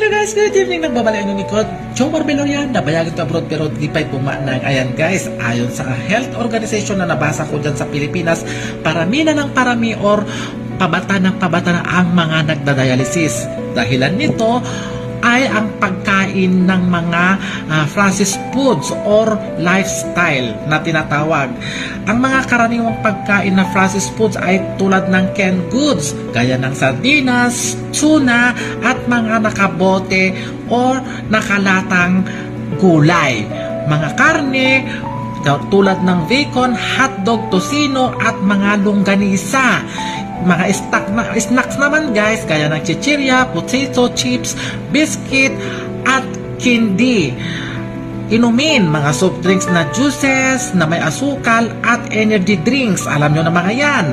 guys, good evening. Nagbabalik ang lingkod. Joe Marbelo yan. Nabayagan to abroad pero di pa'y pumanang. Ayan guys, ayon sa health organization na nabasa ko dyan sa Pilipinas, parami na ng parami or pabata ng pabata na ang mga nagdadialysis. Dahilan nito ay ang pagkain ng mga processed foods or lifestyle na tinatawag. Ang mga karaniwang pagkain na processed foods ay tulad ng canned goods, gaya ng sardinas, tuna, at mga nakabote or nakalatang gulay. Mga karne, tulad ng bacon, hotdog, tocino, at mga longganisa. Mga snacks naman guys, gaya ng chichirya, potato chips, biscuit, at candy. Inumin, mga soft drinks na juices na may asukal at energy drinks. Alam nyo na mga yan.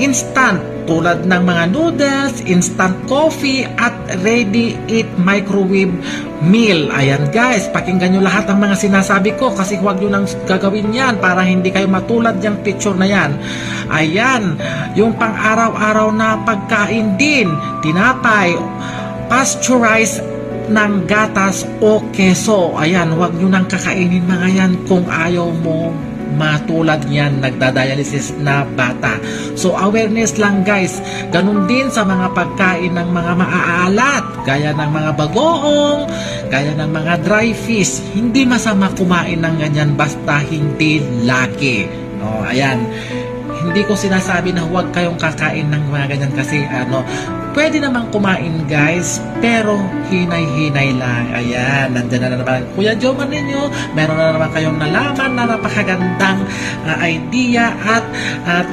Instant, tulad ng mga noodles, instant coffee, at ready-eat microwave meal. Ayan guys, pakinggan nyo lahat ng mga sinasabi ko kasi huwag nyo nang gagawin yan para hindi kayo matulad yung picture na yan. Ayan, yung pang-araw-araw na pagkain din, tinapay, pasteurized ng gatas o keso. Ayan, huwag nyo nang kakainin mga yan kung ayaw mo matulad yan nagdadialysis na bata. So awareness lang guys. Ganun din sa mga pagkain ng mga maaalat, gaya ng mga bagoong, gaya ng mga dry fish. Hindi masama kumain ng ganyan basta hindi lagi. No, ayan. Hindi ko sinasabi na huwag kayong kakain ng mga ganyan kasi pwede namang kumain guys, pero hinay-hinay lang. Ayan, nandyan na naman Kuya Joman ninyo. Meron na naman kayong nalaman na napakagandang idea at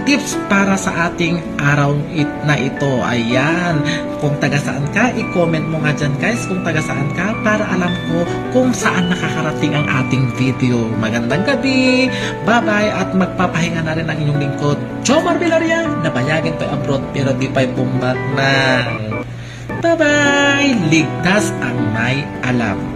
tips para sa ating araw na ito. Ayan, kung taga saan ka, i-comment mo nga dyan guys kung taga saan ka para alam ko kung saan nakakarating ang ating video. Magandang gabi, bye-bye, at magpapahinga na rin ang inyong lingkod Joe Marbelo yan. Nabayagan pa abroad pero di pa'y bumbak na. Bye-bye! Ligtas ang may alam.